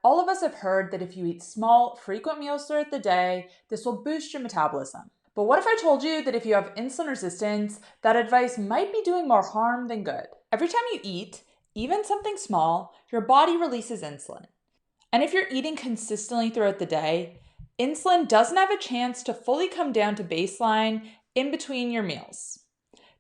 all of us have heard that if you eat small, frequent meals throughout the day, this will boost your metabolism. But what if I told you that if you have insulin resistance, that advice might be doing more harm than good? Every time you eat, even something small, your body releases insulin. And if you're eating consistently throughout the day, insulin doesn't have a chance to fully come down to baseline in between your meals.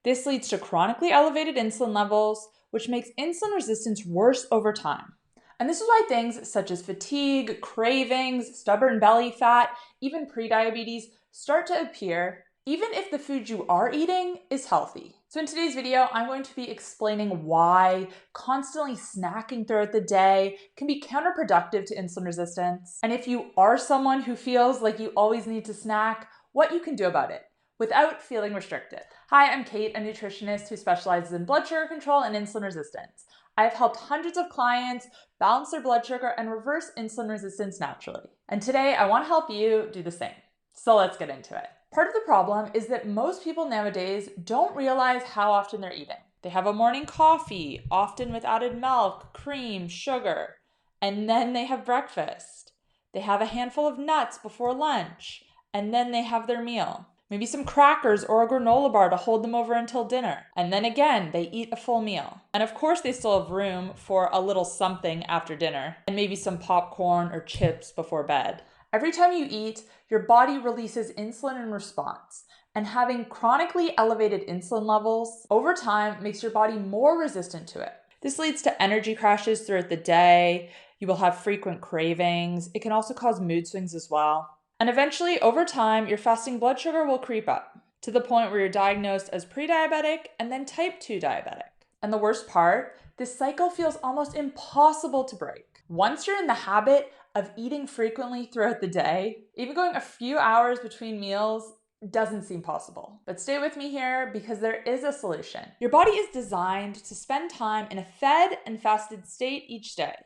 This leads to chronically elevated insulin levels, which makes insulin resistance worse over time. And this is why things such as fatigue, cravings, stubborn belly fat, even prediabetes start to appear, even if the food you are eating is healthy. So in today's video, I'm going to be explaining why constantly snacking throughout the day can be counterproductive to insulin resistance. And if you are someone who feels like you always need to snack, what you can do about it without feeling restricted. Hi, I'm Kate, a nutritionist who specializes in blood sugar control and insulin resistance. I've helped hundreds of clients balance their blood sugar and reverse insulin resistance naturally. And today I want to help you do the same. So let's get into it. Part of the problem is that most people nowadays don't realize how often they're eating. They have a morning coffee, often with added milk, cream, sugar, and then they have breakfast. They have a handful of nuts before lunch, and then they have their meal. Maybe some crackers or a granola bar to hold them over until dinner. And then again, they eat a full meal. And of course, they still have room for a little something after dinner, and maybe some popcorn or chips before bed. Every time you eat, your body releases insulin in response. And having chronically elevated insulin levels over time makes your body more resistant to it. This leads to energy crashes throughout the day. You will have frequent cravings. It can also cause mood swings as well. And eventually, over time, your fasting blood sugar will creep up to the point where you're diagnosed as pre-diabetic and then type 2 diabetic. And the worst part, this cycle feels almost impossible to break. Once you're in the habit of eating frequently throughout the day, even going a few hours between meals doesn't seem possible. But stay with me here because there is a solution. Your body is designed to spend time in a fed and fasted state each day.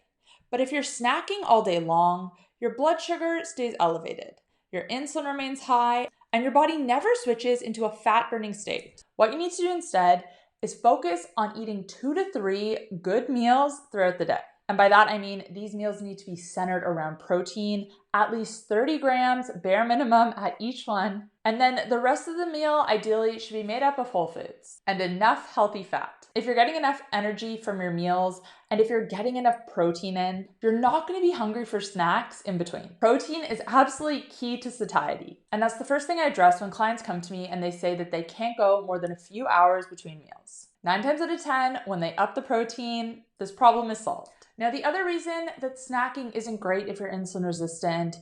But if you're snacking all day long, your blood sugar stays elevated. Your insulin remains high, and your body never switches into a fat-burning state. What you need to do instead is focus on eating 2 to 3 good meals throughout the day. And by that, I mean these meals need to be centered around protein, at least 30 grams, bare minimum at each one. And then the rest of the meal ideally should be made up of whole foods and enough healthy fat. If you're getting enough energy from your meals and if you're getting enough protein in, you're not going to be hungry for snacks in between. Protein is absolutely key to satiety. And that's the first thing I address when clients come to me and they say that they can't go more than a few hours between meals. 9 times out of 10, when they up the protein, this problem is solved. Now, the other reason that snacking isn't great if you're insulin resistant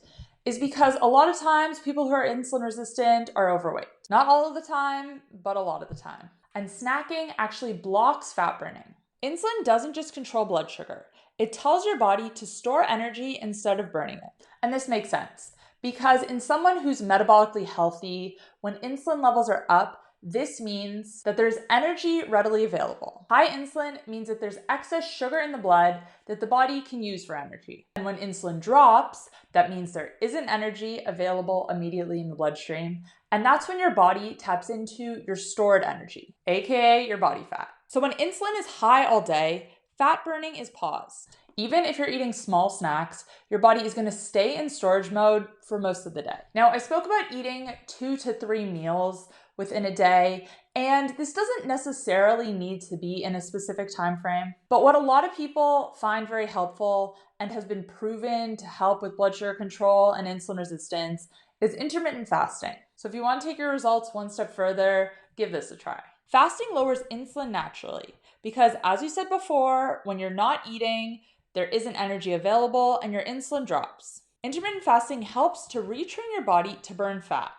is because a lot of times people who are insulin resistant are overweight. Not all of the time, but a lot of the time. And snacking actually blocks fat burning. Insulin doesn't just control blood sugar. It tells your body to store energy instead of burning it. And this makes sense because in someone who's metabolically healthy, when insulin levels are up, this means that there's energy readily available. High insulin means that there's excess sugar in the blood that the body can use for energy. And when insulin drops, that means there isn't energy available immediately in the bloodstream. And that's when your body taps into your stored energy, aka your body fat. So when insulin is high all day, fat burning is paused. Even if you're eating small snacks, your body is going to stay in storage mode for most of the day. Now, I spoke about eating 2 to 3 meals within a day, and this doesn't necessarily need to be in a specific time frame. But what a lot of people find very helpful and has been proven to help with blood sugar control and insulin resistance is intermittent fasting. So if you want to take your results one step further, give this a try. Fasting lowers insulin naturally because, as we said before, when you're not eating, there isn't energy available and your insulin drops. Intermittent fasting helps to retrain your body to burn fat.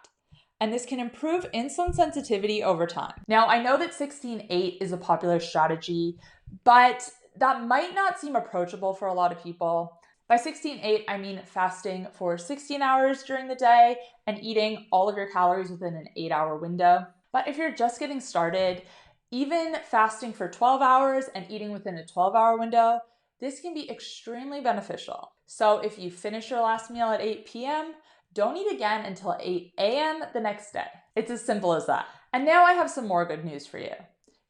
And this can improve insulin sensitivity over time. Now, I know that 16-8 is a popular strategy, but that might not seem approachable for a lot of people. By 16-8, I mean fasting for 16 hours during the day and eating all of your calories within an 8-hour window. But if you're just getting started, even fasting for 12 hours and eating within a 12-hour window, this can be extremely beneficial. So if you finish your last meal at 8 p.m., don't eat again until 8 a.m. the next day. It's as simple as that. And now I have some more good news for you.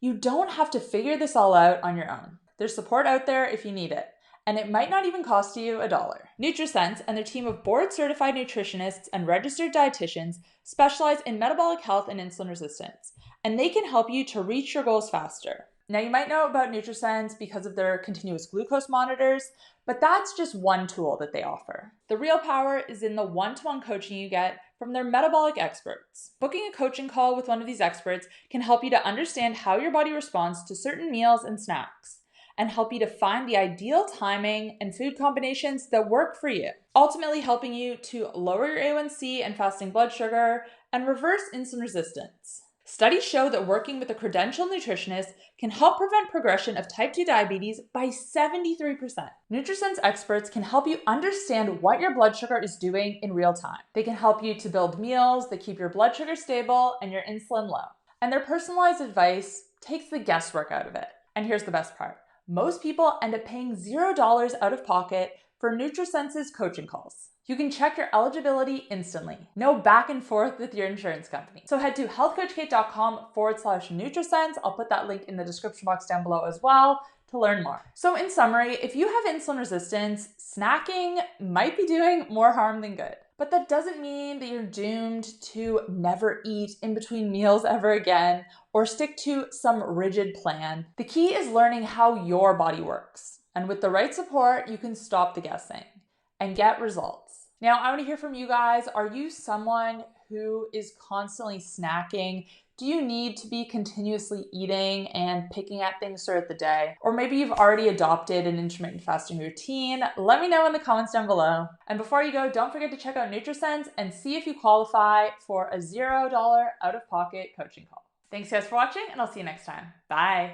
You don't have to figure this all out on your own. There's support out there if you need it. and it might not even cost you $1. NutriSense and their team of board-certified nutritionists and registered dietitians specialize in metabolic health and insulin resistance, and they can help you to reach your goals faster. Now, you might know about NutriSense because of their continuous glucose monitors, but that's just one tool that they offer. The real power is in the one-to-one coaching you get from their metabolic experts. Booking a coaching call with one of these experts can help you to understand how your body responds to certain meals and snacks, and help you to find the ideal timing and food combinations that work for you, ultimately helping you to lower your A1C and fasting blood sugar and reverse insulin resistance. Studies show that working with a credentialed nutritionist can help prevent progression of type 2 diabetes by 73%. NutriSense experts can help you understand what your blood sugar is doing in real time. They can help you to build meals that keep your blood sugar stable and your insulin low. And their personalized advice takes the guesswork out of it. And here's the best part. Most people end up paying $0 out of pocket for NutriSense's coaching calls. You can check your eligibility instantly. No back and forth with your insurance company. So head to healthcoachkate.com/NutriSense. I'll put that link in the description box down below as well to learn more. So in summary, if you have insulin resistance, snacking might be doing more harm than good. But that doesn't mean that you're doomed to never eat in between meals ever again or stick to some rigid plan. The key is learning how your body works. And with the right support, you can stop the guessing and get results. Now, I want to hear from you guys. Are you someone who is constantly snacking? Do you need to be continuously eating and picking at things throughout the day? Or maybe you've already adopted an intermittent fasting routine. Let me know in the comments down below. And before you go, don't forget to check out NutriSense and see if you qualify for a $0 out-of-pocket coaching call. Thanks guys for watching, and I'll see you next time. Bye.